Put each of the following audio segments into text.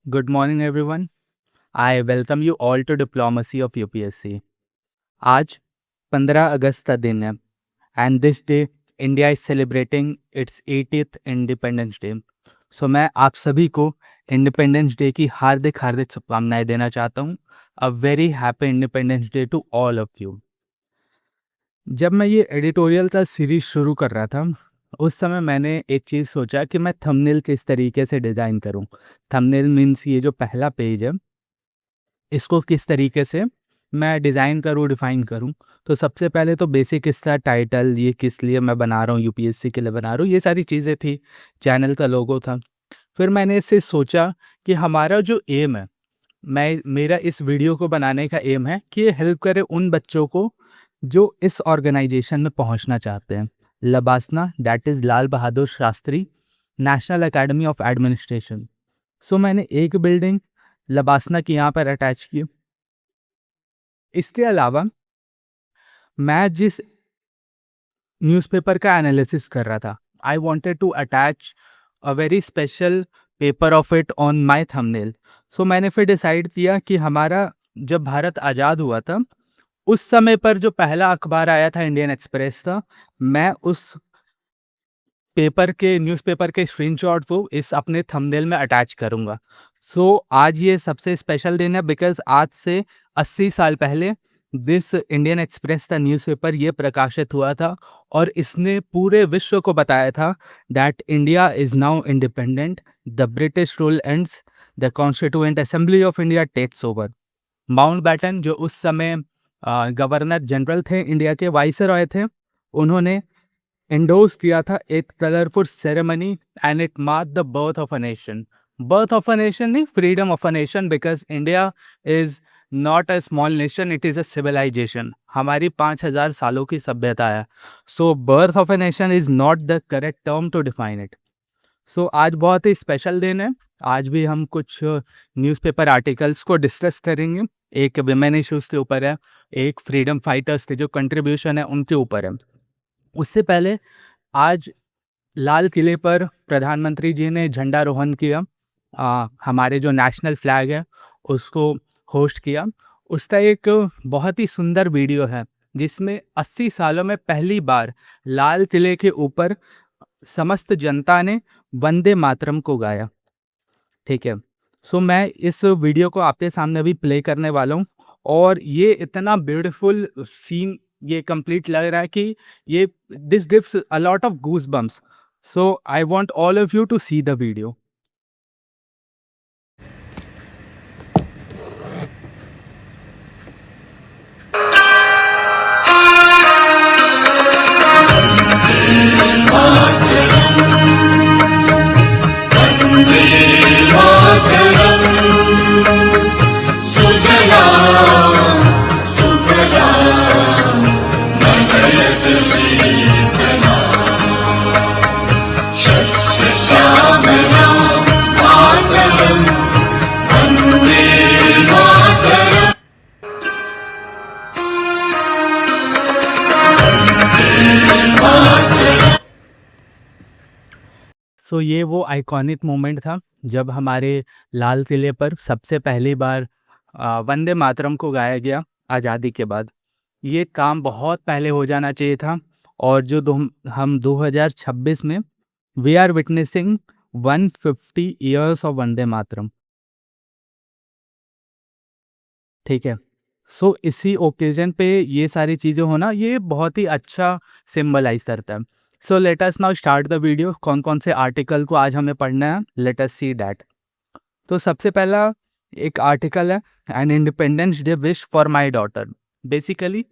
Good morning, everyone. I welcome you all to Diplomacy of UPSC. आज 15 अगस्त का दिन है and this day India is celebrating its 80th Independence Day. So मैं आप सभी को इंडिपेंडेंस डे की हार्दिक हार्दिक शुभकामनाएं देना चाहता हूँ. A very happy independence day to all of you. जब मैं ये एडिटोरियल का सीरीज शुरू कर रहा था उस समय मैंने एक चीज़ सोचा कि मैं थंबनेल किस तरीके से डिज़ाइन करूँ. थंबनेल मीन्स ये जो पहला पेज है इसको किस तरीके से मैं डिज़ाइन करूँ, डिफ़ाइन करूँ. तो सबसे पहले तो बेसिक इसका टाइटल, ये किस लिए मैं बना रहा हूँ, यूपीएससी के लिए बना रहा हूँ, ये सारी चीज़ें थी. चैनल का लोगो था. फिर मैंने इससे सोचा कि हमारा जो एम है, मेरा इस वीडियो को बनाने का एम है कि ये हेल्प करे उन बच्चों को जो इस ऑर्गेनाइजेशन में पहुंचना चाहते हैं. LBSNAA, that is Lal Bahadur Shastri national academy of administration. So मैंने एक बिल्डिंग लबासना की यहाँ पर अटैच की. इसके अलावा मैं जिस न्यूज़पेपर का एनालिसिस कर रहा था, I wanted to attach a very special paper of it on my thumbnail. So मैंने फिर डिसाइड किया कि हमारा जब भारत आज़ाद हुआ था उस समय पर जो पहला अखबार आया था इंडियन एक्सप्रेस था, मैं उस न्यूज़पेपर के स्क्रीनशॉट को इस अपने थंबनेल में अटैच करूँगा. सो आज ये सबसे स्पेशल दिन है बिकॉज़ आज से 80 साल पहले दिस इंडियन एक्सप्रेस का न्यूज़पेपर ये प्रकाशित हुआ था और इसने पूरे विश्व को बताया था that India is now independent, the British rule ends, the constituent assembly of India takes over. Mountbatten जो उस समय गवर्नर जनरल थे, इंडिया के वाइसरॉय थे, उन्होंने एंडोर्स किया था एक colourful ceremony and it mark the birth of a nation नहीं, freedom of a nation, because India is not a small nation, it is a civilisation. हमारी 5,000 सालों की सभ्यता है. So birth of a nation is not the correct term to define it. So आज बहुत ही special दिन है. आज भी हम कुछ न्यूज़पेपर आर्टिकल्स को डिस्कस करेंगे. एक विमेन इश्यूज़ के ऊपर है, एक फ्रीडम फाइटर्स के जो कंट्रीब्यूशन है उनके ऊपर है. उससे पहले आज लाल किले पर प्रधानमंत्री जी ने झंडारोहण किया. हमारे जो नेशनल फ्लैग है उसको होस्ट किया. उसका एक बहुत ही सुंदर वीडियो है जिसमें 80 सालों में पहली बार लाल किले के ऊपर समस्त जनता ने वंदे मातरम को गाया. ठीक है. सो मैं इस वीडियो को आपके सामने अभी प्ले करने वाला हूँ और ये इतना ब्यूटीफुल सीन ये कंप्लीट लग रहा है कि ये this gives a lot of goose bumps. So I want all of you to see the video. So ये वो आइकॉनिक मोमेंट था जब हमारे लाल किले पर सबसे पहली बार वंदे मातरम को गाया गया आज़ादी के बाद. ये काम बहुत पहले हो जाना चाहिए था और जो हम 2026 में we are witnessing 150 years of Vande Mataram. ठीक है. सो इसी ओकेजन पे ये सारी चीज़ें होना ये बहुत ही अच्छा सिंबलाइज करता है. So let us now start the video. कौन कौन से आर्टिकल को आज हमें पढ़ना है, लेट अस सी दैट. तो सबसे पहला एक आर्टिकल है, an independence day wish for my daughter. Basically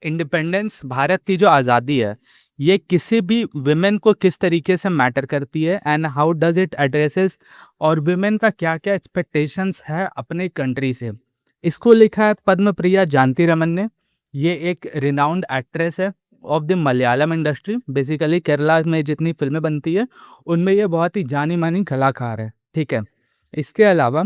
independence, Bharat की जो आज़ादी है, ये किसी भी विमेन को किस तरीके से मैटर करती है and how does it addresses, और विमेन का क्या क्या एक्सपेक्टेशंस है अपने कंट्री से. इसको लिखा है पद्म प्रिया जानती रमन ने. ये एक रिनाउंड एक्ट्रेस है of the Malayalam industry. Basically Kerala में जितनी फिल्में बनती है उनमें ये बहुत ही जानी मानी कलाकार है. ठीक है. इसके अलावा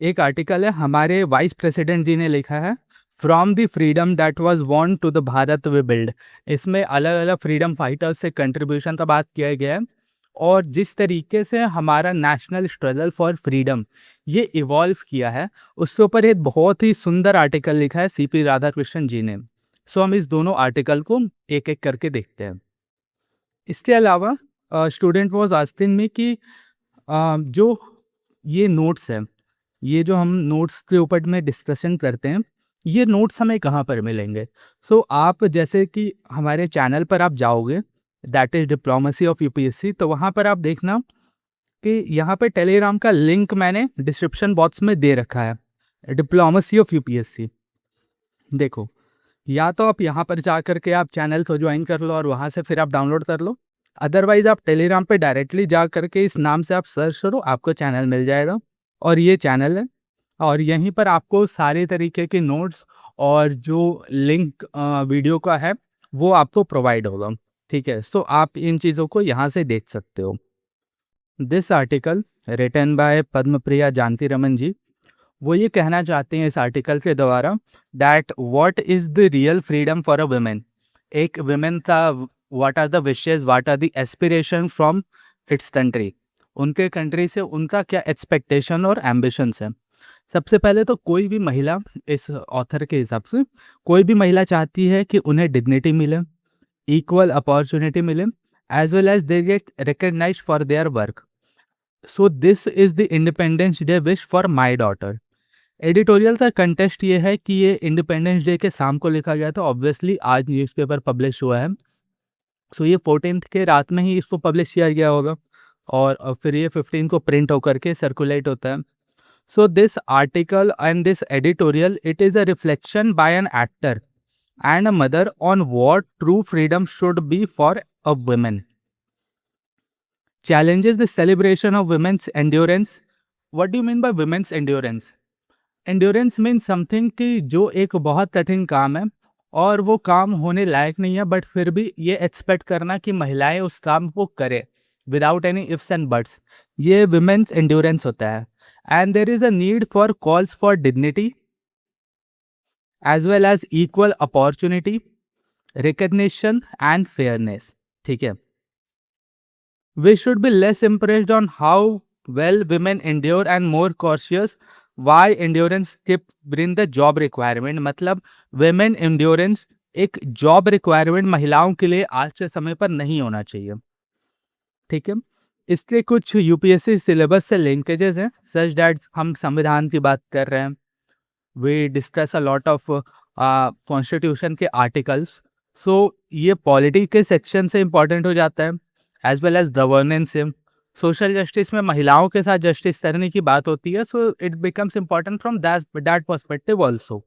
एक आर्टिकल है हमारे वाइस प्रेसिडेंट जी ने लिखा है, from the freedom that was won to the Bharat we build. इसमें अलग अलग फ्रीडम फाइटर्स से कंट्रीब्यूशन का बात किया गया है और जिस तरीके से हमारा नेशनल स्ट्रगल फॉर फ्रीडम ये इवॉल्व किया है, उसके ऊपर एक बहुत ही सुंदर आर्टिकल लिखा है सीपी राधाकृष्णन जी ने। सो हम इस दोनों आर्टिकल को एक-एक करके देखते हैं। इसके अलावा स्टूडेंट वाज़ आस्किंग मी कि जो ये नोट्स हैं, ये जो हम नोट्स के ऊपर में डिस्कशन करते हैं, ये नोट्स हमें कहाँ पर मिलेंगे? सो आप जैसे कि हमारे चैनल पर आप जाओगे, that is diplomacy of UPSC, तो वहाँ पर आप देखना कि यहाँ पे टेलीग्राम का लिंक मैंने डिस्क्रिप्शन बॉक्स में दे रखा है, डिप्लोमेसी ऑफ यूपीएससी। देखो, या तो आप यहाँ पर जा कर के आप चैनल को ज्वाइन कर लो और वहाँ से फिर आप डाउनलोड कर लो। अदरवाइज़ आप टेलीग्राम पे डायरेक्टली जा कर के इस नाम से आप सर्च करो, आपको चैनल मिल जाएगा और ये चैनल है और यहीं पर आपको सारे तरीके के नोट्स और जो लिंक वीडियो का है, वो आपको प्रोवाइड होगा, ठीक है? सो आप इन चीज़ों को यहाँ से देख सकते हो। This article written by Padmapriya Janaki Raman ji, वो ये कहना चाहते हैं इस आर्टिकल के द्वारा that what is the real freedom for a women. एक वुमेन का what are the wishes, what are the aspiration from its country, उनके कंट्री से उनका क्या एक्सपेक्टेशन और एम्बिशंस है। सबसे पहले तो कोई भी महिला, इस ऑथर के हिसाब से कोई भी महिला चाहती है कि उन्हें डिग्निटी मिले, इक्वल अपॉर्चुनिटी मिले, as well as they get recognize for their work. So this is the independence day wish for my daughter. Editorial का कंटेस्ट ये है कि ये इंडिपेंडेंस डे के शाम को लिखा गया था, ऑब्वियसली आज न्यूज़पेपर पब्लिश हुआ है, सो ये 14th के रात में ही इसको पब्लिश किया गया होगा और फिर ये 15 को प्रिंट होकर के सर्कुलेट होता है। So this article and this editorial it is a reflection by an actor and a mother on what true freedom should be for a women, challenges the celebration of women's endurance. What do you mean by women's endurance? Endurance mean something कि जो एक बहुत कठिन काम है और वो काम होने लायक नहीं है, बट फिर भी ये एक्सपेक्ट करना कि महिलाएं उस काम को करें without any ifs and buts, ये विमेंस एंड्योरेंस होता है। And there is a need for calls for dignity as well as equal opportunity, recognition and fairness, ठीक है। We should be less impressed on how well women endure and more cautious why endurance skip bring the job requirement। मतलब women endurance एक job requirement महिलाओं के लिए आज के समय पर नहीं होना चाहिए, ठीक है। इसके कुछ यूपीएससी सिलेबस से लिंकेजेस हैं, सच दैट हम संविधान की बात कर रहे हैं, we discuss a lot of constitution के आर्टिकल्स, सो ये पॉलिटी के सेक्शन से इंपॉर्टेंट हो जाता है, एज वेल एज गवर्नेंस से। सोशल जस्टिस में महिलाओं के साथ जस्टिस करने की बात होती है, so it becomes important from that perspective also.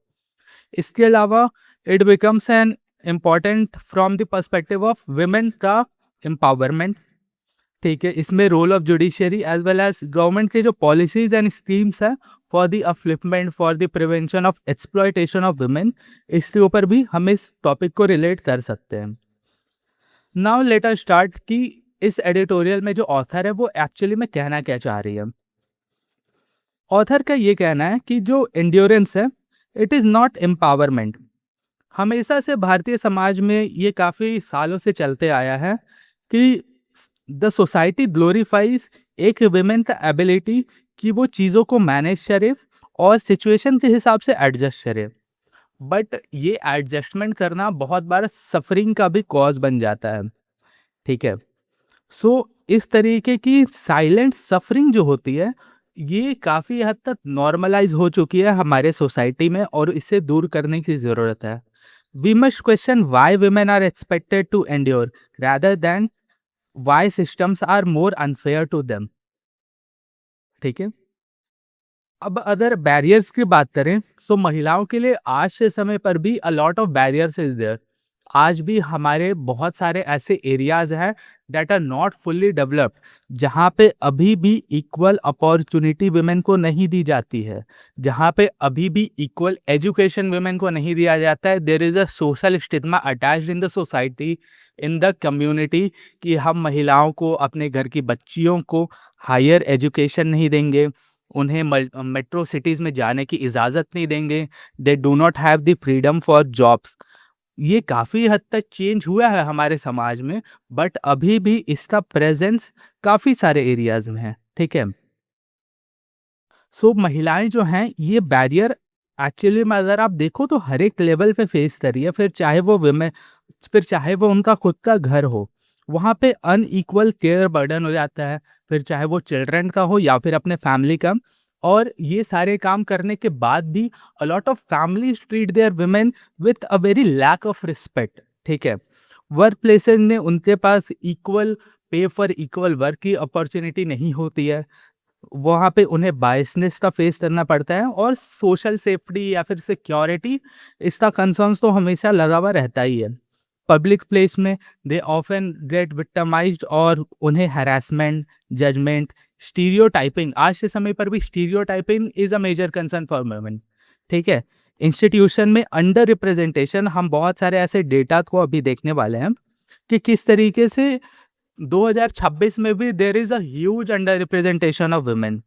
इसके अलावा it becomes an important from the perspective of women का एम्पावरमेंट, ठीक है। इसमें role of judiciary as well as government के जो पॉलिसीज एंड स्कीम्स है for the upliftment, for the prevention of exploitation of women, इसके ऊपर भी हम इस टॉपिक को रिलेट कर सकते हैं। नाउ लेट अस स्टार्ट कि इस एडिटोरियल में जो ऑथर है वो एक्चुअली में कहना क्या चाह रही है। ऑथर का ये कहना है कि जो एंड्योरेंस है इट इज़ नॉट एम्पावरमेंट। हमेशा से भारतीय समाज में ये काफ़ी सालों से चलते आया है कि द सोसाइटी ग्लोरीफाइज एक विमेन का एबिलिटी कि वो चीज़ों को मैनेज करे और सिचुएशन के हिसाब से एडजस्ट करे, बट ये एडजस्टमेंट करना बहुत बार सफरिंग का भी कॉज बन जाता है, ठीक है। सो इस तरीके की साइलेंट सफरिंग जो होती है ये काफ़ी हद तक नॉर्मलाइज हो चुकी है हमारे सोसाइटी में और इसे दूर करने की ज़रूरत है। We must question why women are expected to endure rather than why systems are more unfair to them, ठीक है। अब अगर बैरियर्स की बात करें तो महिलाओं के लिए आज के समय पर भी a lot of barriers is there. आज भी हमारे बहुत सारे ऐसे एरियाज हैं that are not fully developed, जहाँ पे अभी भी इक्वल अपॉर्चुनिटी वुमेन को नहीं दी जाती है, जहाँ पे अभी भी इक्वल एजुकेशन वुमेन को नहीं दिया जाता है। There is a social stigma attached in the society, in the community, कि हम महिलाओं को, अपने घर की बच्चियों को हायर एजुकेशन नहीं देंगे, उन्हें मेट्रो सिटीज़ में जाने की इजाज़त नहीं देंगे, they do not have the freedom for jobs. ये काफ़ी हद तक चेंज हुआ है हमारे समाज में, बट अभी भी इसका प्रेज़ेंस काफ़ी सारे एरियाज़ में है, ठीक है? सो महिलाएँ जो हैं ये बैरियर एक्चुअली में अगर आप देखो तो हर एक लेवल पे फेस कर रही है, फिर चाहे वो उनका खुद का घर हो, वहाँ पे अनइक्वल केयर बर्डन हो जाता है, फिर चाहे वो चिल्ड्रन का हो या फिर अपने फैमिली का। और ये सारे काम करने के बाद भी a lot of families treat their women with a very lack of respect, ठीक है? वर्क प्लेसेस में उनके पास equal pay for equal work की अपॉर्च्युनिटी नहीं होती है। वहाँ पे उन्हें बायसनेस का फेस करना पड़ता है और सोशल सेफ्टी या फिर सिक्योरिटी, इसका कंसर्न्स तो हमेशा लगा हुआ रहता ही है। पब्लिक प्लेस में दे ऑफन गेट विक्टिमाइज्ड और उन्हें हैरेसमेंट, जजमेंट, स्टीरियोटाइपिंग, आज के समय पर भी stereotyping is a major concern for women, ठीक है? इंस्टीट्यूशन में अंडर रिप्रेजेंटेशन, हम बहुत सारे ऐसे डेटा को अभी देखने वाले हैं कि किस तरीके से 2026 में भी there is a huge under representation of women.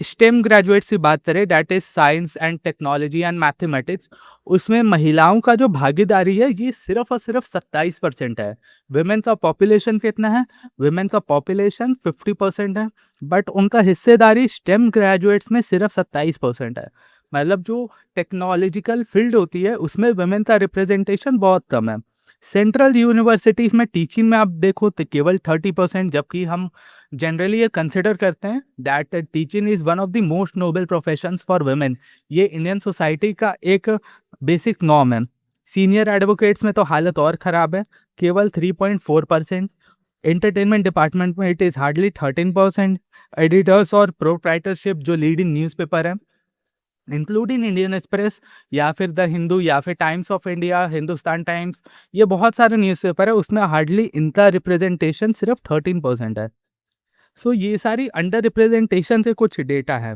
STEM graduates की बात करें, that is science and technology and mathematics, उसमें महिलाओं का जो भागीदारी है ये सिर्फ और सिर्फ 27% है। वुमेन का पॉपुलेशन कितना है? वुमेन का पॉपुलेशन 50% है, बट उनका हिस्सेदारी स्टेम ग्रेजुएट्स में सिर्फ 27% है। मतलब जो टेक्नोलॉजिकल फील्ड होती है उसमें वुमेन का रिप्रेजेंटेशन बहुत कम है। सेंट्रल यूनिवर्सिटीज़ में टीचिंग में आप देखो तो केवल 30%, जबकि हम जनरली ये कंसिडर करते हैं that teaching is one of the most noble professions for women. ये इंडियन सोसाइटी का एक बेसिक नॉर्म है। सीनियर एडवोकेट्स में तो हालत और ख़राब है, केवल 3.4%। एंटरटेनमेंट डिपार्टमेंट में इट इज़ हार्डली 13%। एडिटर्स और प्रोप्राइटरशिप जो लीडिंग न्यूज़पेपर है इंक्लूडिंग इंडियन एक्सप्रेस या फिर द हिंदू या फिर Times of India, Hindustan Times, ये बहुत सारे न्यूज़पेपर है, उसमें हार्डली इनका रिप्रेजेंटेशन सिर्फ 13% है। सो ये सारी अंडर रिप्रेजेंटेशन से कुछ डेटा है।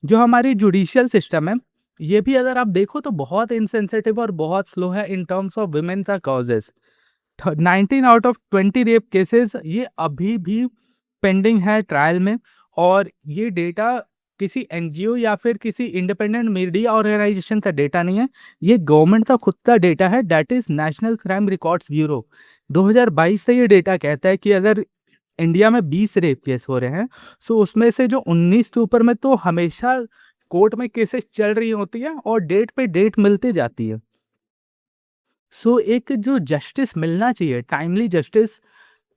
जो हमारी जुडिशियल सिस्टम है, ये भी अगर आप देखो तो बहुत इनसेंसिटिव और बहुत स्लो है इन टर्म्स ऑफ वुमेन का causes. 19 out of 20 rape cases ये अभी भी पेंडिंग है ट्रायल में। और ये डेटा किसी एनजीओ या फिर किसी इंडिपेंडेंट मीडिया ऑर्गेनाइजेशन का डेटा नहीं है, ये गवर्नमेंट का खुद का डेटा है, that is national crime records bureau. 2022 से ये डेटा कहता है कि अगर इंडिया में 20 रेप केस हो रहे हैं, सो उसमें से जो 19 के ऊपर में तो हमेशा कोर्ट में केसेस चल रही होती है और डेट पे डेट मिलती जाती है। सो एक जो जस्टिस मिलना चाहिए, टाइमली जस्टिस,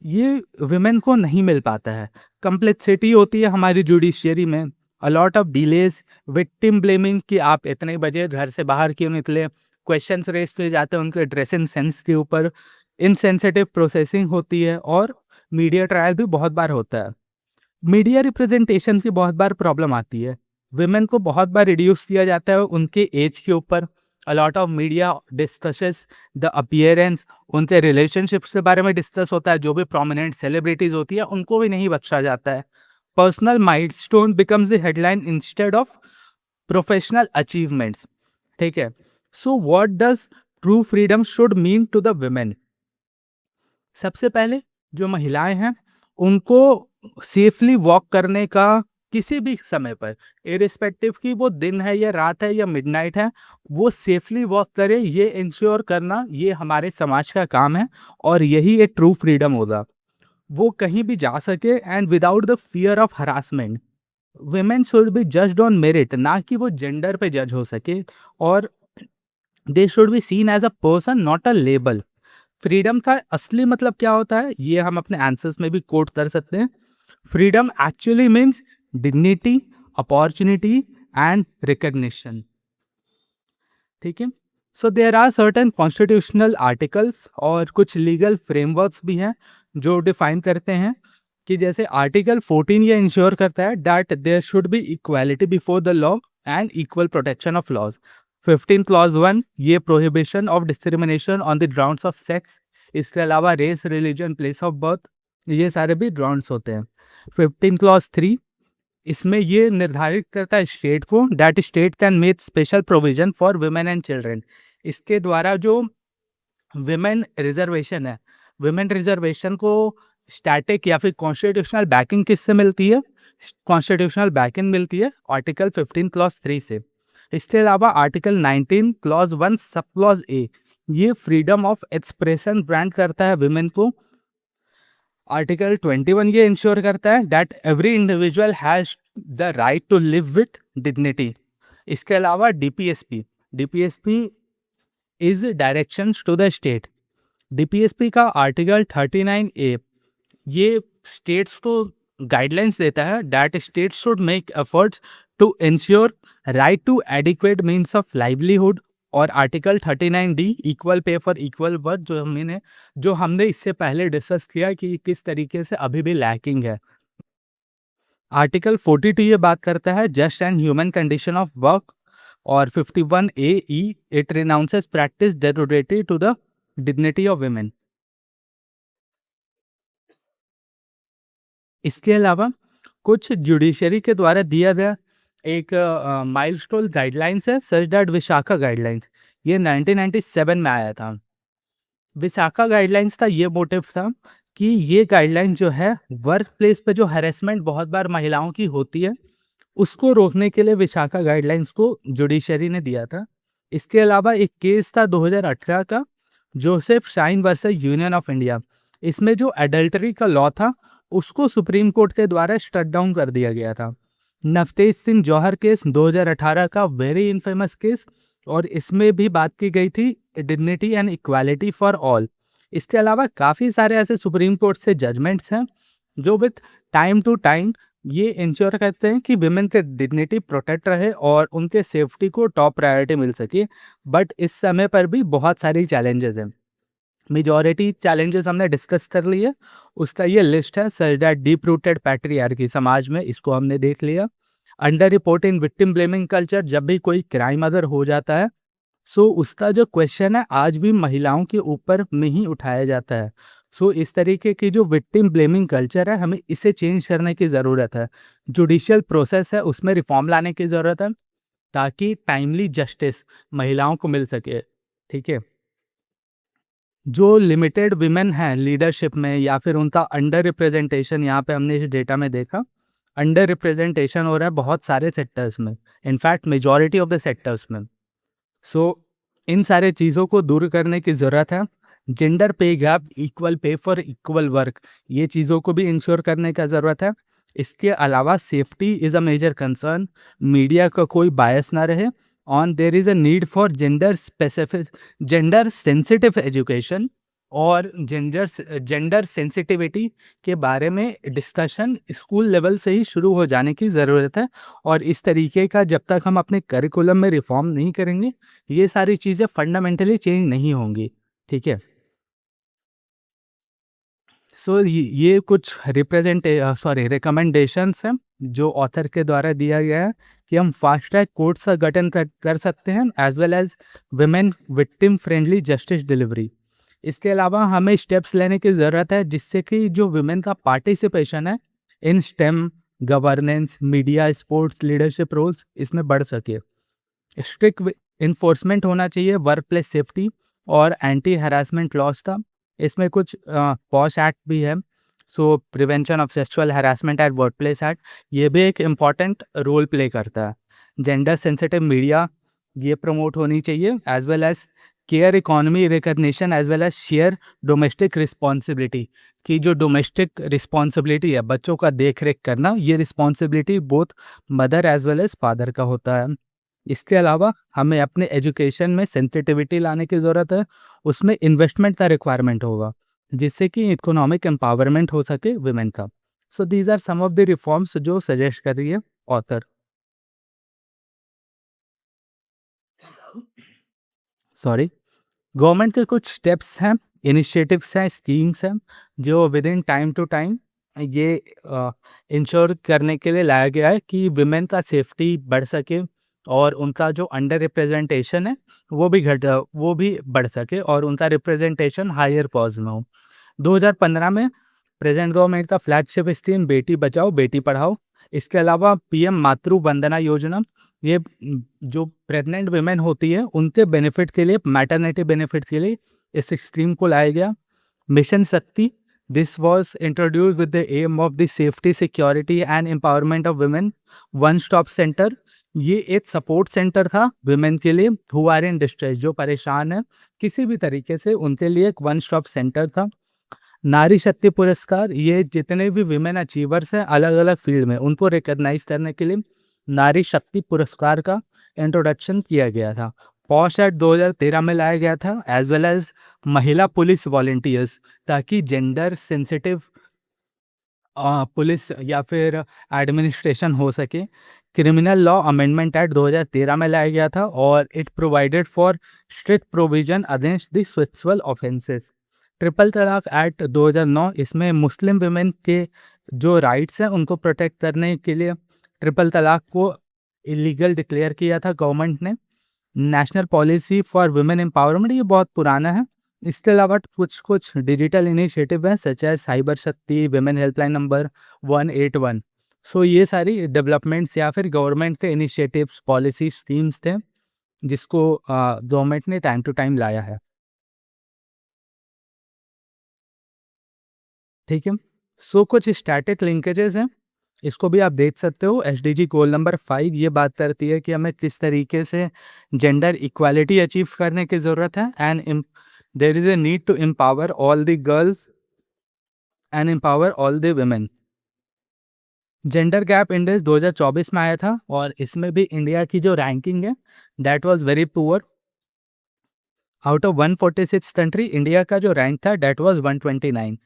ये विमेन को नहीं मिल पाता है। कम्प्लेक्सिटी होती है हमारी जुडिशियरी में, अ lot of delays, victim blaming कि आप इतने बजे घर से बाहर क्यों निकले, क्वेश्चंस रेज किए जाते हैं उनके ड्रेसिंग सेंस के ऊपर, इनसेंसिटिव प्रोसेसिंग होती है और मीडिया ट्रायल भी बहुत बार होता है। मीडिया रिप्रेजेंटेशन की बहुत बार प्रॉब्लम आती है। विमेन को बहुत बार रिड्यूस किया जाता है उनके एज के ऊपर। अ lot of media discusses the appearance, उनके रिलेशनशिप्स के बारे में डिस्कस होता है। जो भी प्रोमिनेंट सेलिब्रिटीज होती है उनको भी नहीं बख्शा जाता है। Personal milestone becomes the headline instead of professional achievements, ठीक है? So what does true freedom should mean to the women? सबसे पहले जो महिलाएं हैं उनको सेफली वॉक करने का किसी भी समय पर, इरिस्पेक्टिव कि वो दिन है या रात है या मिडनाइट है, वो सेफली वॉक करे, ये इंश्योर करना ये हमारे समाज का काम है। और यही एक ट्रू फ्रीडम होगा, वो कहीं भी जा सके and without the fear of harassment. Women should be judged on merit, ना कि वो जेंडर पे जज हो सके। और they should be seen as a person, not a label. Freedom का असली मतलब क्या होता है ये हम अपने आंसर्स में भी कोट कर सकते हैं। Freedom actually means dignity, opportunity and recognition, ठीक है? So there are certain constitutional articles और कुछ लीगल फ्रेमवर्क्स भी हैं जो डिफाइन करते हैं कि जैसे आर्टिकल 14 ये इंश्योर करता है that there should be equality before the law and equal protection of laws. 15 clause 1 ये prohibition of discrimination on the grounds of sex, इसके अलावा race, religion, place of birth, ये सारे भी ग्राउंड्स होते हैं। 15 क्लॉज 3 इसमें ये निर्धारित करता है स्टेट को that state can make special provision for women and children. इसके द्वारा जो विमेन रिजर्वेशन है, विमेन रिजर्वेशन को स्टैटिक या फिर कॉन्स्टिट्यूशनल बैकिंग किससे मिलती है? कॉन्स्टिट्यूशनल बैकिंग मिलती है आर्टिकल 15 क्लॉज 3 से। इसके अलावा article 19 clause 1 sub clause A, ये फ्रीडम ऑफ एक्सप्रेशन ग्रांट करता है विमेन को। आर्टिकल 21 ये इंश्योर करता है that every individual has the right to live with dignity. इसके अलावा DPSP, DPSP is directions to the state. DPSP का आर्टिकल 39 ए ये स्टेट्स को गाइडलाइंस देता है that states should make efforts to ensure right to adequate means of livelihood. और article 39 D equal pay for equal work जो हमने इससे पहले डिस्कस किया कि किस तरीके से अभी भी लैकिंग है। आर्टिकल 42 ये बात करता है just and human condition of work. और 51 A E it renounces practice derogatory to the dignity of women. इसके अलावा कुछ जुडिशरी के द्वारा दिया गया एक माइलस्टोन गाइडलाइंस है सच दैट विशाखा गाइडलाइंस। ये 1997 में आया था। विशाखा गाइडलाइंस का ये मोटिव था कि ये गाइडलाइन जो है वर्क प्लेस पे जो हैरेसमेंट बहुत बार महिलाओं की होती है उसको रोकने के लिए विशाखा गाइडलाइंस को जुडिशरी ने दिया था। इसके अलावा एक केस था 2018 का Joseph shine versus union of India. इसमें जो एडल्टरी का लॉ था उसको सुप्रीम कोर्ट के द्वारा स्टट डाउन कर दिया गया था। नवतेज सिंह जौहर केस 2018 का वेरी इनफेमस केस, और इसमें भी बात की गई थी dignity and equality for all. इसके अलावा काफ़ी सारे ऐसे सुप्रीम कोर्ट से जजमेंट्स हैं जो विथ टाइम टू टाइम ये इंश्योर करते हैं कि विमेन के डिग्निटी प्रोटेक्ट रहे और उनके सेफ्टी को टॉप प्रायोरिटी मिल सके। बट इस समय पर भी बहुत सारी चैलेंजेस हैं। मेजॉरिटी चैलेंजेस हमने डिस्कस कर लिए, उसका ये लिस्ट है such that deep rooted patriarchy समाज में, इसको हमने देख लिया। Under reporting victim blaming culture, जब भी कोई क्राइम अगर हो जाता है सो उसका जो क्वेश्चन है आज भी महिलाओं के ऊपर में ही उठाया जाता है। सो इस तरीके की जो विक्टिम ब्लेमिंग कल्चर है हमें इसे चेंज करने की ज़रूरत है। जुडिशियल प्रोसेस है उसमें रिफॉर्म लाने की ज़रूरत है ताकि टाइमली जस्टिस महिलाओं को मिल सके। ठीक है, जो लिमिटेड विमेन हैं लीडरशिप में या फिर उनका अंडर रिप्रेजेंटेशन, यहाँ पे हमने इस डेटा में देखा अंडर रिप्रेजेंटेशन हो रहा है बहुत सारे सेक्टर्स में, in fact majority of the sectors में। सो इन सारे चीज़ों को दूर करने की ज़रूरत है। जेंडर पे gap, equal pay for equal work, ये चीज़ों को भी इंश्योर करने का ज़रूरत है। इसके अलावा safety is a major concern, media का कोई बायस ना रहे। On there is a need for gender sensitive education और जेंडर सेंसिटिविटी के बारे में डिस्कशन स्कूल लेवल से ही शुरू हो जाने की ज़रूरत है। और इस तरीके का जब तक हम अपने करिकुलम में रिफॉर्म नहीं करेंगे ये सारी चीज़ें फंडामेंटली चेंज नहीं होंगी। ठीक है, सो ये कुछ रिकमेंडेशंस हैं जो ऑथर के द्वारा दिया गया है कि हम फास्ट ट्रैक कोर्ट्स का गठन कर सकते हैं as well as women victim friendly justice delivery. इसके अलावा हमें स्टेप्स लेने की ज़रूरत है जिससे कि जो विमेन का पार्टिसिपेशन है in STEM, governance, media, sports, leadership roles इसमें बढ़ सके। स्ट्रिक्ट इन्फोर्समेंट होना चाहिए वर्क प्लेस सेफ्टी और एंटी हरासमेंट लॉस का। इसमें कुछ पॉश एक्ट भी है, so prevention of sexual harassment at work place act, ये भी एक इम्पॉर्टेंट रोल प्ले करता है। जेंडर सेंसिटिव मीडिया ये प्रमोट होनी चाहिए as well as care economy recognition as well as share domestic responsibility, कि जो डोमेस्टिक रिस्पॉन्सिबिलिटी है बच्चों का देख रेख करना, ये responsibility both mother as well as father का होता है। इसके अलावा हमें अपने एजुकेशन में सेंसिटिविटी लाने की ज़रूरत है, उसमें इन्वेस्टमेंट का रिक्वायरमेंट होगा जिससे कि इकोनॉमिक एम्पावरमेंट हो सके वुमेन का। So these are some of the reforms जो सजेस्ट कर रही है ऑथर। सॉरी, गवर्नमेंट के कुछ स्टेप्स हैं, इनिशिएटिव्स हैं, स्कीम्स हैं जो within time to time ये इंश्योर करने के लिए लाया गया है कि विमेन का सेफ्टी बढ़ सके और उनका जो अंडर रिप्रेजेंटेशन है वो भी बढ़ सके और उनका रिप्रेजेंटेशन हायर पॉज में हो। 2015 में प्रेजेंट गवर्नमेंट का फ्लैगशिप स्कीम बेटी बचाओ बेटी पढ़ाओ। इसके अलावा पीएम मातृ वंदना योजना, ये जो प्रेग्नेंट वुमेन होती है उनके बेनिफिट के लिए, मैटरनिटी बेनिफिट के लिए इस स्कीम को लाया गया। Mission Shakti, this was introduce with the aim of the safety, security and empowerment of women. One stop centre, ये एक सपोर्ट सेंटर था वुमेन के लिए हु आर इन डिस्ट्रेस, जो परेशान है किसी भी तरीके से, उनके लिए एक वन स्टॉप सेंटर था। नारी शक्ति पुरस्कार, ये जितने भी विमेन अचीवर्स हैं अलग-अलग फील्ड में, उनको रिकॉग्नाइज़ करने के लिए नारी शक्ति पुरस्कार का इंट्रोडक्शन किया गया था। पॉश एक्ट 2013 में लाया गया था, एज़ वेल एज़ महिला पुलिस वॉलंटियर्स, ताकि जेंडर सेंसिटिव पुलिस या फिर एडमिनिस्ट्रेशन हो सके। क्रिमिनल लॉ अमेंडमेंट एक्ट 2013 में लाया गया था और it provided for strict provision against the sexual offences. Triple तलाक एक्ट 2009, इसमें मुस्लिम वुमेन के जो राइट्स हैं उनको प्रोटेक्ट करने के लिए ट्रिपल तलाक को इलीगल डिक्लेयर किया था गवर्नमेंट ने। National policy for women empowerment, ये बहुत पुराना है। इसके अलावा कुछ कुछ डिजिटल इनिशिएटिव हैं सच एज साइबर शक्ति, वुमेन हेल्पलाइन नंबर 181। सो ये सारी डेवलपमेंट्स या फिर गवर्नमेंट के इनिशिएटिव्स, पॉलिसी, स्कीम्स थे जिसको गवर्नमेंट ने टाइम टू टाइम लाया है। ठीक है। सो कुछ स्टैटिक लिंकेजेस हैं, इसको भी आप देख सकते हो। एसडीजी गोल नंबर 5 ये बात करती है कि हमें किस तरीके से जेंडर इक्वालिटी अचीव करने की ज़रूरत है and there is a need to empower all the girls and empower all the women. Gender gap index 2024 में आया था और इसमें भी इंडिया की जो रैंकिंग है that was very poor. Out of 146 country, India का जो रैंक था दैट वाज 129।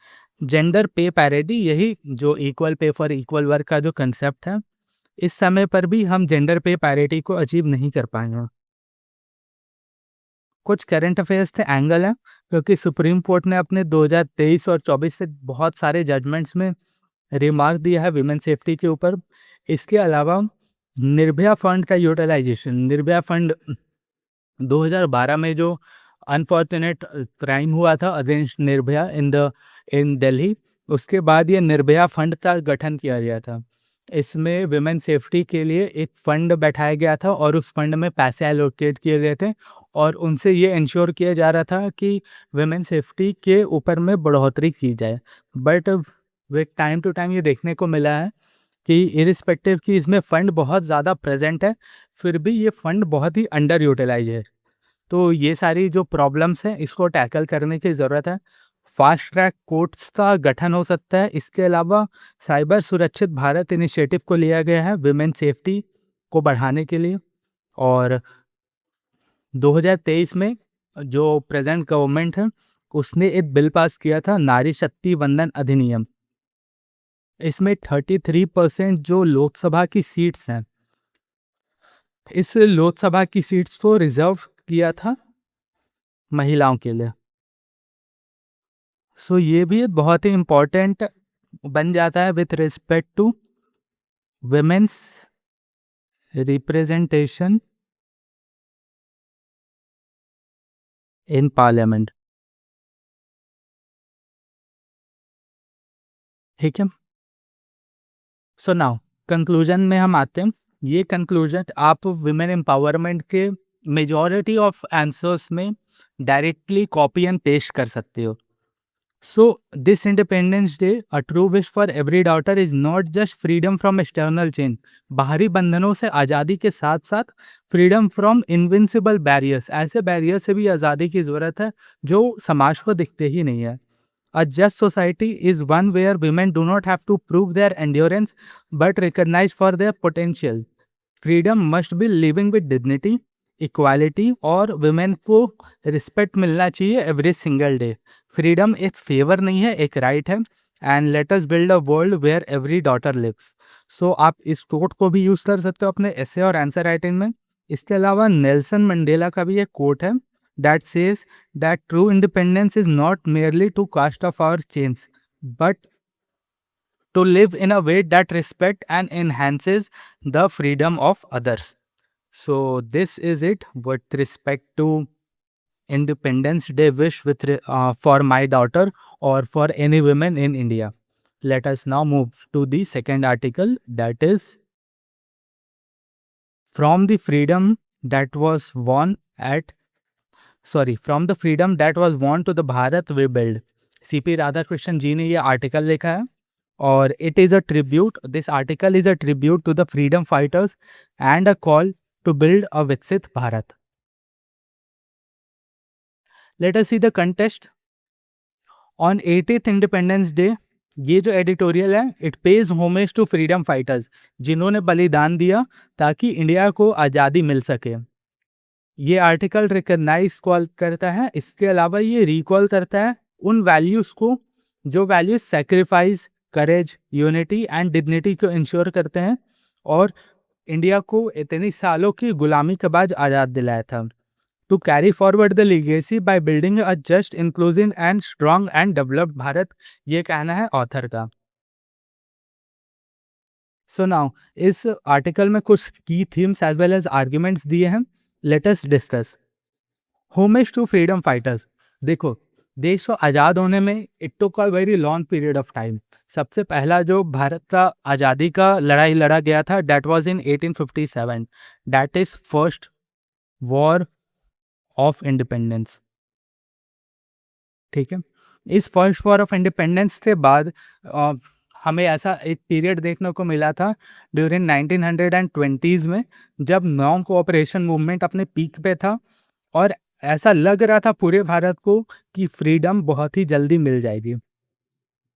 जेंडर पे पैरिटी, यही जो equal pay for equal work का जो कंसेप्ट है, इस समय पर भी हम जेंडर पे पैरिटी को अचीव नहीं कर पाए हैं। कुछ करंट अफेयर्स थे, एंगल है, क्योंकि सुप्रीम कोर्ट ने अपने 2023 और 24 से बहुत सारे जजमेंट्स में रिमार्क दिया है विमेन सेफ्टी के ऊपर। इसके अलावा निर्भया फंड का यूटिलाइजेशन, निर्भया फंड 2012 में जो अनफॉर्चुनेट क्राइम हुआ था अगेंस्ट निर्भया इन दिल्ली, उसके बाद ये निर्भया फंड का गठन किया गया था। इसमें विमेन सेफ्टी के लिए एक फंड बैठाया गया था और उस फंड में पैसे एलोकेट किए गए थे और उनसे ये इंश्योर किया जा रहा था कि विमेन सेफ्टी के ऊपर में बढ़ोतरी की जाए। But with time to time ये देखने को मिला है कि इरिस्पेक्टिव कि इसमें फंड बहुत ज़्यादा प्रेजेंट है, फिर भी ये फंड बहुत ही अंडर यूटिलाइज है। तो ये सारी जो प्रॉब्लम्स हैं इसको टैकल करने की ज़रूरत है। फास्ट ट्रैक कोर्ट्स का गठन हो सकता है। इसके अलावा साइबर सुरक्षित भारत इनिशिएटिव को लिया गया है विमेन सेफ्टी को बढ़ाने के लिए। और 2023 में जो प्रेजेंट गवर्नमेंट है उसने एक बिल पास किया था, नारी शक्ति वंदन अधिनियम। इसमें 33% जो लोकसभा की सीट्स हैं, इस लोकसभा की सीट्स को रिजर्व किया था महिलाओं के लिए। सो ये भी बहुत ही इम्पोर्टेंट बन जाता है with respect to women's representation in parliament. ठीक है। सो नाउ कंक्लूजन में हम आते हैं। ये कंक्लूजन आप विमेन एम्पावरमेंट के मेजॉरिटी ऑफ आंसर्स में डायरेक्टली कॉपी एंड पेस्ट कर सकते हो। So, this Independence Day, a true wish for every daughter is not just freedom from external chain, बाहरी बंधनों से आज़ादी के साथ साथ फ्रीडम फ्रॉम इनविंसिबल बैरियर्स, ऐसे बैरियर से भी आज़ादी की ज़रूरत है जो समाज को दिखते ही नहीं है। A just society is one where women do not have to prove their endurance but recognize for their potential. Freedom must be living with dignity, equality और वुमेन को रिस्पेक्ट मिलना चाहिए एवरी सिंगल डे। फ्रीडम एक favour नहीं है, एक right है। And let us build a world where every daughter lives. So आप इस कोट को भी यूज़ कर सकते हो अपने एसे और आंसर राइटिंग में। इसके अलावा नेल्सन मंडेला का भी एक कोट है that says that true independence is not merely to cast off our chains but to live in a way that respect and enhances the freedom of others. So this is it with respect to Independence Day wish for my daughter or for any women in India. Let us now move to the second article, that is from the freedom that was won at from the freedom that was won to the Bharat we build। CP Radhakrishnan ji ने ये article लिखा है और it is a tribute, this article is a tribute to the freedom fighters and a call to build a विकसित Bharat. Let us see the contest. On 80th independence day, ये जो editorial है it pays homage to freedom fighters, जिन्होंने बलिदान दिया ताकि India को आज़ादी मिल सके। ये आर्टिकल रिकॉग्नाइज कॉल करता है, इसके अलावा ये रिकॉल करता है उन वैल्यूज़ को जो values sacrifice, courage, unity and dignity को इंश्योर करते हैं और इंडिया को इतनी सालों की गुलामी के बाद आज़ाद दिलाया था। To carry forward the legacy by building a just, inclusive and strong and developed Bharat, ये कहना है ऑथर का। सो नाउ इस आर्टिकल में कुछ की themes as well as arguments दिए हैं, let us discuss. Homage to freedom fighters. देखो, देश को आज़ाद होने में it took a very long period of time. सबसे पहला जो भारत का आज़ादी का लड़ाई लड़ा गया था that was in 1857, that is first war of independence. ठीक है, इस फर्स्ट वॉर ऑफ इंडिपेंडेंस के बाद अ, हमें ऐसा एक पीरियड देखने को मिला था ड्यूरिंग 1920s में, जब नॉन कोऑपरेशन मूवमेंट अपने पीक पे था और ऐसा लग रहा था पूरे भारत को कि फ्रीडम बहुत ही जल्दी मिल जाएगी।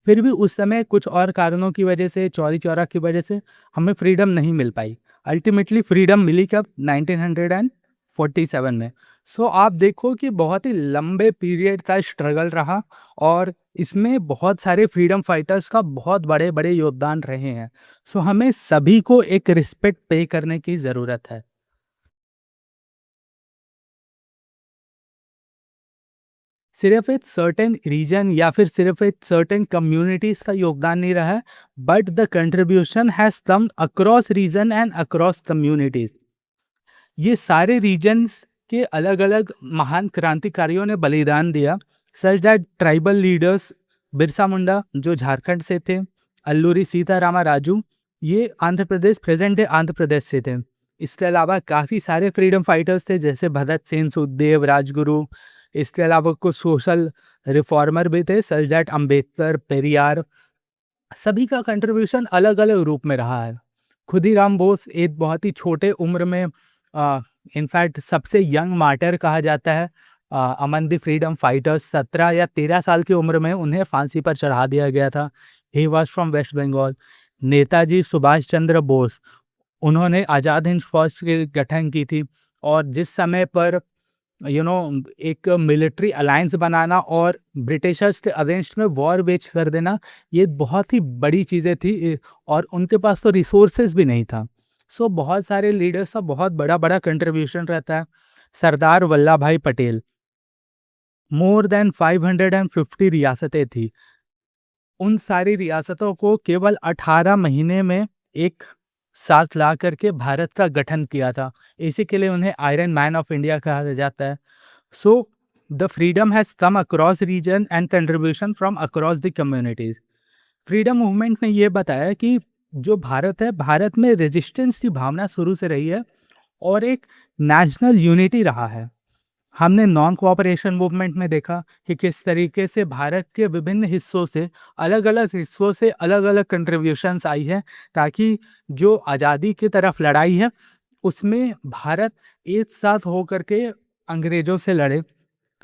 फिर भी उस समय कुछ और कारणों की वजह से, चौरी चौरा की वजह से हमें फ्रीडम नहीं मिल पाई। अल्टीमेटली फ्रीडम मिली कब? 1947 में। सो आप देखो कि बहुत ही लंबे पीरियड का स्ट्रगल रहा और इसमें बहुत सारे फ्रीडम फाइटर्स का बहुत बड़े बड़े योगदान रहे हैं। सो हमें सभी को एक रिस्पेक्ट पे करने की ज़रूरत है। सिर्फ एक सर्टेन रीजन या फिर सिर्फ एक सर्टेन कम्युनिटीज का योगदान नहीं रहा है, but the contribution has come across region and across communities. ये सारे रीजन्स के अलग अलग महान क्रांतिकारियों ने बलिदान दिया, such that tribal leaders, Birsa Munda जो झारखंड से थे, अल्लूरी सीतारामा राजू, ये आंध्र प्रदेश, प्रेजेंट डे आंध्र प्रदेश से थे। इसके अलावा काफ़ी सारे फ्रीडम फाइटर्स थे जैसे भगत सिंह, सुखदेव, राजगुरु। इसके अलावा कुछ सोशल रिफॉर्मर भी थे सच दैट अम्बेडकर, पेरियार। सभी का कंट्रीब्यूशन अलग अलग रूप में रहा है। खुदीराम बोस एक बहुत ही छोटे उम्र में, इनफैक्ट सबसे यंग मार्टर कहा जाता है अमन द फ्रीडम फाइटर्स, 17 या 13 साल की उम्र में उन्हें फांसी पर चढ़ा दिया गया था। He was from West Bengal. Netaji Subhash Chandra Bose, उन्होंने आज़ाद हिंद फौज के गठन की थी और जिस समय पर एक मिलिट्री अलायंस बनाना और ब्रिटिशर्स के अगेंस्ट में वॉर वेज कर देना, ये बहुत ही बड़ी चीज़ें थी और उनके पास तो रिसोर्सेज भी नहीं था। सो बहुत सारे लीडर्स का बहुत बड़ा बड़ा कंट्रीब्यूशन रहता है। सरदार वल्लभ भाई पटेल, मोर देन 550 रियासतें थी, उन सारी रियासतों को केवल 18 महीने में एक साथ ला करके भारत का गठन किया था। इसी के लिए उन्हें आयरन मैन ऑफ इंडिया कहा जाता है। So the freedom has come across region and contribution from across the communities. Freedom movement ने ये बताया कि जो भारत है, भारत में रेजिस्टेंस की भावना शुरू से रही है और एक नेशनल यूनिटी रहा है। हमने नॉन कोऑपरेशन मूवमेंट में देखा कि किस तरीके से भारत के विभिन्न हिस्सों से, अलग अलग हिस्सों से अलग अलग कंट्रीब्यूशंस आई है ताकि जो आज़ादी की तरफ लड़ाई है उसमें भारत एक साथ हो करके अंग्रेज़ों से लड़े।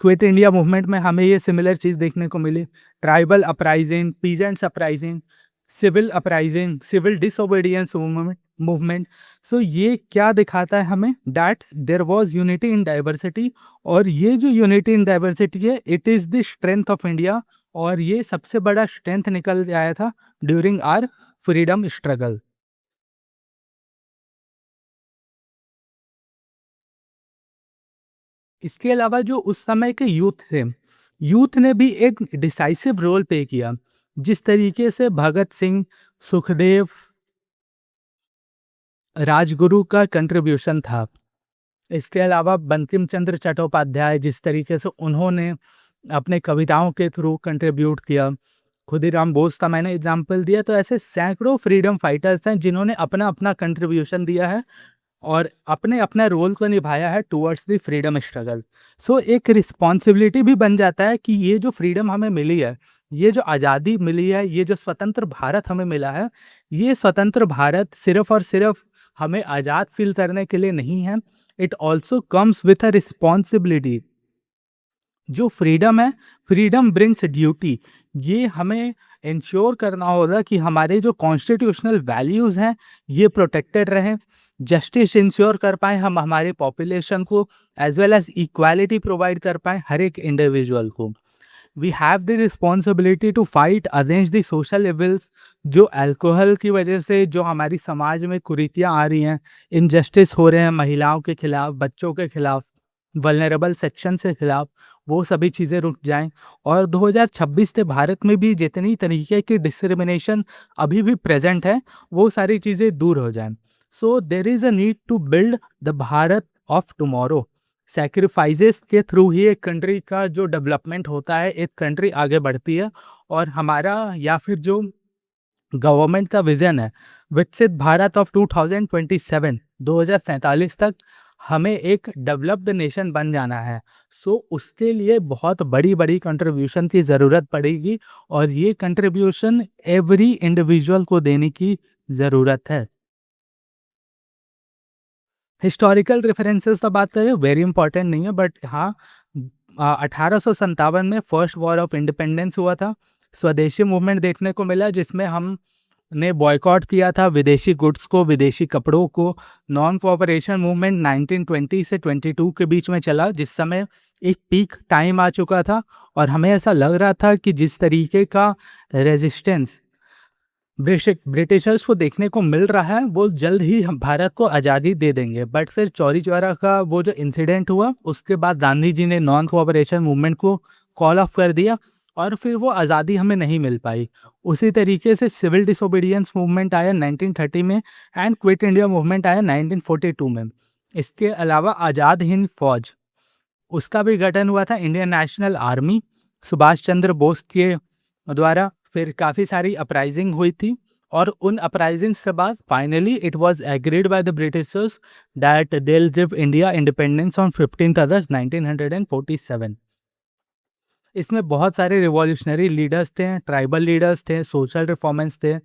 क्विट इंडिया मूवमेंट में हमें ये सिमिलर चीज़ देखने को मिली। Tribal uprising, peasants uprising, civil uprising, civil disobedience movement movement so ये क्या दिखाता है हमें? That there was unity in diversity, और ये जो यूनिटी इन डाइवर्सिटी है it is the strength of India, और ये सबसे बड़ा स्ट्रेंथ निकल के आया था ड्यूरिंग आवर फ्रीडम स्ट्रगल। इसके अलावा जो उस समय के यूथ थे, यूथ ने भी एक डिसाइसिव रोल प्ले किया। जिस तरीके से भगत सिंह, सुखदेव, राजगुरु का कंट्रीब्यूशन था। इसके अलावा बंकिम चंद्र चट्टोपाध्याय, जिस तरीके से उन्होंने अपने कविताओं के थ्रू कंट्रीब्यूट किया। खुदीराम बोस का मैंने एग्जाम्पल दिया, तो ऐसे सैकड़ों फ्रीडम फाइटर्स हैं जिन्होंने अपना अपना कंट्रीब्यूशन दिया है और अपने अपना रोल को निभाया है टुवर्ड्स द फ्रीडम स्ट्रगल। सो एक रिस्पॉन्सिबिलिटी भी बन जाता है कि ये जो फ्रीडम हमें मिली है, ये जो आज़ादी मिली है, ये जो स्वतंत्र भारत हमें मिला है, ये स्वतंत्र भारत सिर्फ और सिर्फ हमें आज़ाद फील करने के लिए नहीं है। It also comes with a responsibility. जो फ्रीडम है, फ्रीडम ब्रिंग्स ड्यूटी। ये हमें इंश्योर करना होगा कि हमारे जो कॉन्स्टिट्यूशनल वैल्यूज़ हैं, ये प्रोटेक्टेड रहें। जस्टिस इंश्योर कर पाएँ हम हमारे पॉपुलेशन को, as well as equality provide कर पाएँ हर एक इंडिविजुअल को। We have the responsibility to fight against the social evils. जो अल्कोहल की वजह से जो हमारी समाज में कुरीतियाँ आ रही हैं, इनजस्टिस हो रहे हैं महिलाओं के खिलाफ, बच्चों के खिलाफ, वल्नरेबल सेक्शन के खिलाफ, वो सभी चीज़ें रुक जाएं। और 2026 से भारत में भी जितनी तरीके की डिस्क्रिमिनेशन अभी भी प्रेजेंट है, वो सारी चीज़ें दूर हो जाएं। So there is a need to build the Bharat of tomorrow. Sacrifices के थ्रू ही एक कंट्री का जो डेवलपमेंट होता है, एक कंट्री आगे बढ़ती है। और हमारा या फिर जो गवर्नमेंट का विजन है, विकसित भारत ऑफ 2027 2047 तक हमें एक डेवलप्ड नेशन बन जाना है। सो उसके लिए बहुत बड़ी बड़ी कंट्रीब्यूशन की ज़रूरत पड़ेगी, और ये कंट्रीब्यूशन एवरी इंडिविजुअल को देने की ज़रूरत है। हिस्टोरिकल रेफरेंसेस का बात करें, वेरी इंपॉर्टेंट नहीं है, बट हाँ, 1857 में फर्स्ट वॉर ऑफ इंडिपेंडेंस हुआ था। स्वदेशी मूवमेंट देखने को मिला, जिसमें हम ने बॉयकॉट किया था विदेशी गुड्स को, विदेशी कपड़ों को। नॉन कोऑपरेशन मूवमेंट 1920 से 22 के बीच में चला, जिस समय एक पीक टाइम आ चुका था, और हमें ऐसा लग रहा था कि जिस तरीके का रेजिस्टेंस ब्रिटिशर्स को देखने को मिल रहा है, वो जल्द ही हम भारत को आज़ादी दे देंगे। बट फिर चौरी चौरा का वो जो इंसिडेंट हुआ, उसके बाद गांधी जी ने नॉन कोऑपरेशन मूवमेंट को कॉल ऑफ कर दिया, और फिर वो आज़ादी हमें नहीं मिल पाई। उसी तरीके से सिविल डिसोबीडियंस मूवमेंट आया 1930 में, एंड क्विट इंडिया मूवमेंट आया 1942 में। इसके अलावा आज़ाद हिंद फौज, उसका भी गठन हुआ था, Indian national army, Subhash Chandra Bose के द्वारा। फिर काफ़ी सारी अपराइजिंग हुई थी, और उन अपराइजिंग्स के बाद finally it was agreed by the Britishers that they will give India independence on 15 अगस्त 1947। इसमें बहुत सारे रिवॉल्यूशनरी लीडर्स थे, ट्राइबल लीडर्स थे, सोशल रिफॉर्मेंस थे।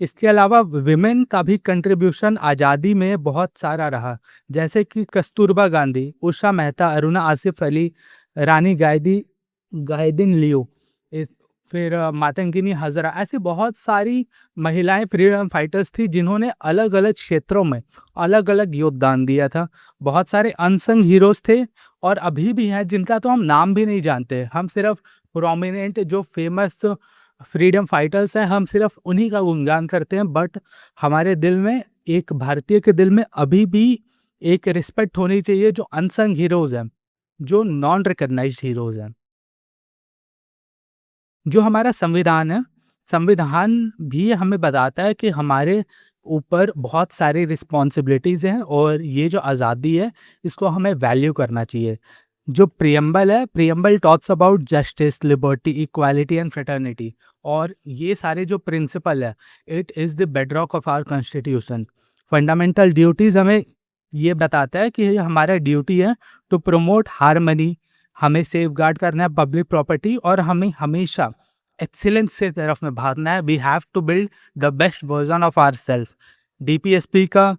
इसके अलावा विमेन का भी कंट्रीब्यूशन आज़ादी में बहुत सारा रहा, जैसे कि कस्तूरबा गांधी, उषा मेहता, अरुणा आसिफ अली, रानी गाइदिन लियो, फिर मातंगिनी हजरा, ऐसी बहुत सारी महिलाएं फ्रीडम फाइटर्स थी, जिन्होंने अलग अलग क्षेत्रों में अलग अलग योगदान दिया था। बहुत सारे अनसंग हीरोज थे, और अभी भी हैं, जिनका तो हम नाम भी नहीं जानते। हम सिर्फ प्रोमिनेंट जो फेमस फ्रीडम फाइटर्स हैं, हम सिर्फ उन्हीं का गुणगान करते हैं। बट हमारे दिल में, एक भारतीय के दिल में अभी भी एक रिस्पेक्ट होनी चाहिए, जो अनसंग हीरोज हैं, जो नॉन रिकग्नाइज्ड हीरोज हैं। जो हमारा संविधान है, संविधान भी हमें बताता है कि हमारे ऊपर बहुत सारी रिस्पॉन्सिबिलिटीज़ हैं, और ये जो आज़ादी है, इसको हमें वैल्यू करना चाहिए। जो प्रियम्बल है, preamble talks about justice, liberty, equality and fraternity, और ये सारे जो प्रिंसिपल है, it is the bedrock of our constitution. Fundamental duties हमें ये बताता है कि ये हमारा ड्यूटी है टू प्रमोट हार्मनी, हमें सेफगार्ड करना है पब्लिक प्रॉपर्टी, और हमें हमेशा एक्सीलेंस की तरफ में भागना है। We have to build the best version of our self. DPSP का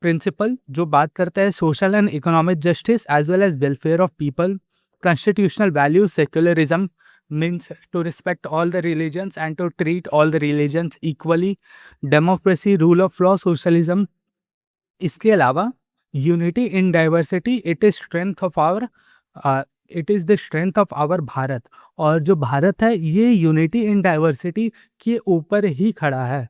प्रिंसिपल जो बात करता है social and economic justice as well as welfare of people, constitutional values, secularism means to respect all the religions and to treat all the religions equally, democracy, rule of law, socialism। इसके अलावा unity in diversity, it is the strength of our Bharat. और जो भारत है, ये unity in diversity के ऊपर ही खड़ा है।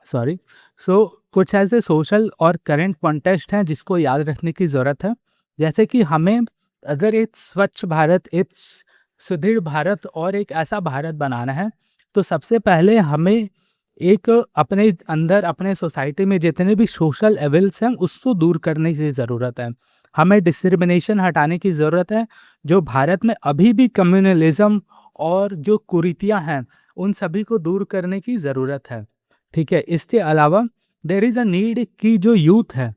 सॉरी। सो कुछ ऐसे सोशल और करंट कॉन्टेक्स्ट हैं जिसको याद रखने की ज़रूरत है। जैसे कि हमें अगर एक स्वच्छ भारत, एक सुदृढ़ भारत और एक ऐसा भारत बनाना है, तो सबसे पहले हमें एक अपने अंदर, अपने सोसाइटी में जितने भी सोशल एविल्स हैं, उसको दूर करने की ज़रूरत है। हमें डिस्क्रिमिनेशन हटाने की ज़रूरत है। जो भारत में अभी भी कम्युनलिज्म और जो कुरीतियाँ हैं, उन सभी को दूर करने की ज़रूरत है। ठीक है? इसके अलावा देयर इज़ अ नीड कि जो यूथ है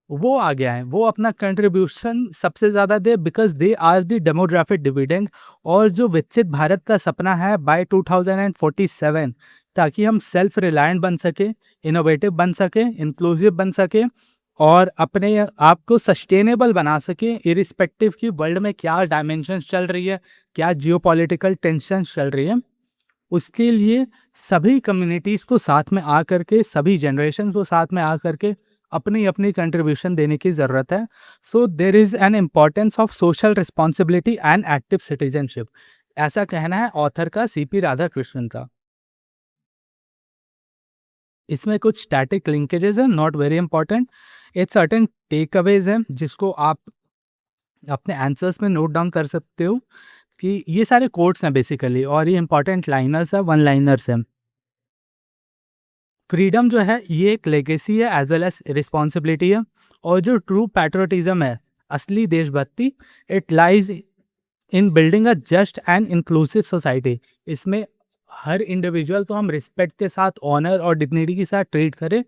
वो आ गया है, वो अपना कंट्रीब्यूशन सबसे ज़्यादा दे because they are the demographic dividend. और जो विकसित भारत का सपना है बाय 2047, ताकि हम सेल्फ रिलायंट बन सकें, इनोवेटिव बन सकें, इंक्लूसिव बन सकें और अपने आप को सस्टेनेबल बना सकें इर्रिस्पेक्टिव कि वर्ल्ड में क्या डायमेंशंस चल रही है, क्या जियोपॉलिटिकल टेंशन्स चल रही है। उसके लिए सभी कम्युनिटीज़ को साथ में आ करके, सभी जनरेशन को साथ में आ करके अपनी अपनी कंट्रीब्यूशन देने की ज़रूरत है। So there is an importance of social responsibility and active citizenship, ऐसा कहना है ऑथर का, सीपी राधाकृष्णन का। इसमें कुछ स्टैटिक लिंकेजेस हैं, नॉट वेरी इंपॉर्टेंट। एक सर्टेन टेकअवेज हैं जिसको आप अपने आंसर्स में नोट डाउन कर सकते हो कि ये सारे कोट्स हैं बेसिकली, और ये इंपॉर्टेंट लाइनर्स हैं, वन लाइनर्स हैं। फ्रीडम जो है ये एक लेगेसी है एज वेल एज रिस्पॉन्सिबिलिटी है। और जो ट्रू पैट्रियोटिज्म है, असली देशभक्ति, it lies in building a just and inclusive society. इसमें हर इंडिविजुअल को हम रिस्पेक्ट के साथ, ऑनर और डिग्निटी के साथ ट्रीट करें,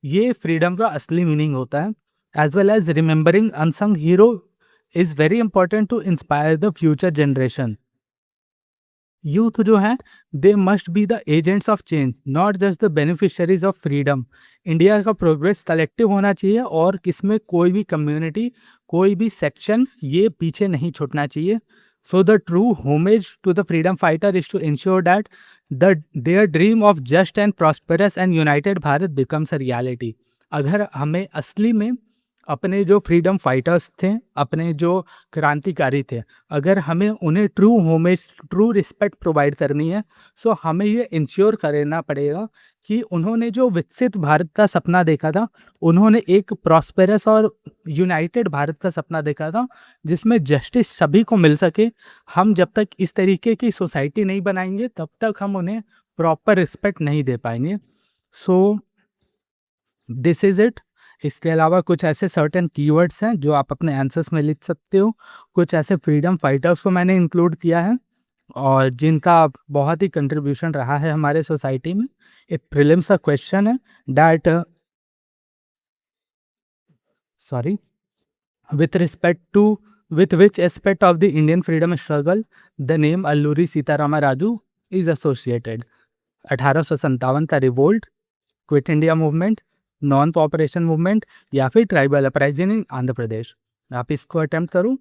ये फ्रीडम का असली मीनिंग होता है। As well as remembering unsung hero is very important to inspire the future generation. Youth जो है they must be the agents of change, not just the beneficiaries of freedom. India का progress collective होना चाहिए और इसमें कोई भी community, कोई भी सेक्शन ये पीछे नहीं छूटना चाहिए। So the true homage to the freedom fighter is to ensure that the their dream of just and prosperous and united Bharat becomes a reality. अगर हमें असली में अपने जो फ्रीडम फाइटर्स थे, अपने जो क्रांतिकारी थे, अगर हमें उन्हें true homage, true respect provide करनी है, सो हमें ये इंश्योर करना पड़ेगा कि उन्होंने जो विकसित भारत का सपना देखा था, उन्होंने एक प्रॉस्पेरस और यूनाइटेड भारत का सपना देखा था जिसमें जस्टिस सभी को मिल सके। हम जब तक इस तरीके की सोसाइटी नहीं बनाएंगे तब तक हम उन्हें प्रॉपर रिस्पेक्ट नहीं दे पाएंगे। सो दिस इज़ इट। इसके अलावा कुछ ऐसे सर्टेन कीवर्ड्स हैं जो आप अपने आंसर्स में लिख सकते हो। कुछ ऐसे फ्रीडम फाइटर्स को मैंने इंक्लूड किया है और जिनका बहुत ही कंट्रीब्यूशन रहा है हमारे सोसाइटी में। एक प्रीलिम्स का क्वेश्चन है that sorry with respect to with which aspect of the Indian freedom struggle the name Alluri Sitarama Raju is associated. 1857 का revolt, quit India movement, non cooperation movement या फिर tribal uprising in Andhra Pradesh. आप इसको अटेम्प्ट करो।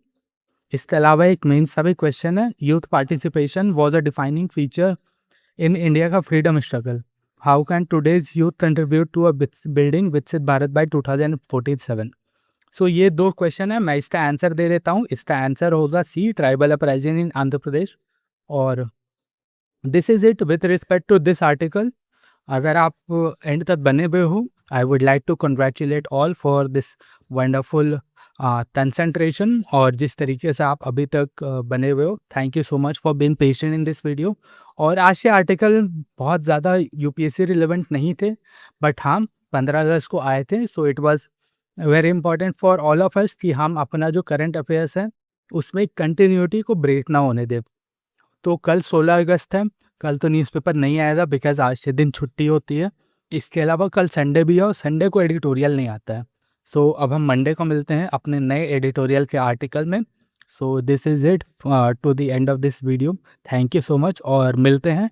इसके अलावा एक मेंस का भी क्वेश्चन है, youth participation was a defining feature in India का freedom struggle, how can today's youth contribute to a building विकसित भारत बाय 2047। सो ये दो क्वेश्चन है, मैं इसका आंसर दे देता हूँ। इसका आंसर होगा C, tribal uprising in Andhra Pradesh. और this is it with respect to this article. अगर आप एंड तक बने हुए हो, I would like to congratulate all for this wonderful concentration. और जिस तरीके से आप अभी तक बने हुए हो, thank you so much for being patient in this video. और आज के आर्टिकल बहुत ज़्यादा यूपीएससी रिलेवेंट नहीं थे, बट हाँ 15 अगस्त को आए थे। So it was very important for all of us कि हम अपना जो करंट अफेयर्स है उसमें कंटिन्यूटी को ब्रेक ना होने दें। तो कल 16 अगस्त है, कल तो न्यूज़पेपर नहीं आएगा बिकॉज़ आज के दिन छुट्टी होती है। इसके अलावा कल संडे भी है और संडे को एडिटोरियल नहीं आता है। तो अब हम मंडे को मिलते हैं अपने नए एडिटोरियल के आर्टिकल में। So this is it to the end of this video. Thank you so much और मिलते हैं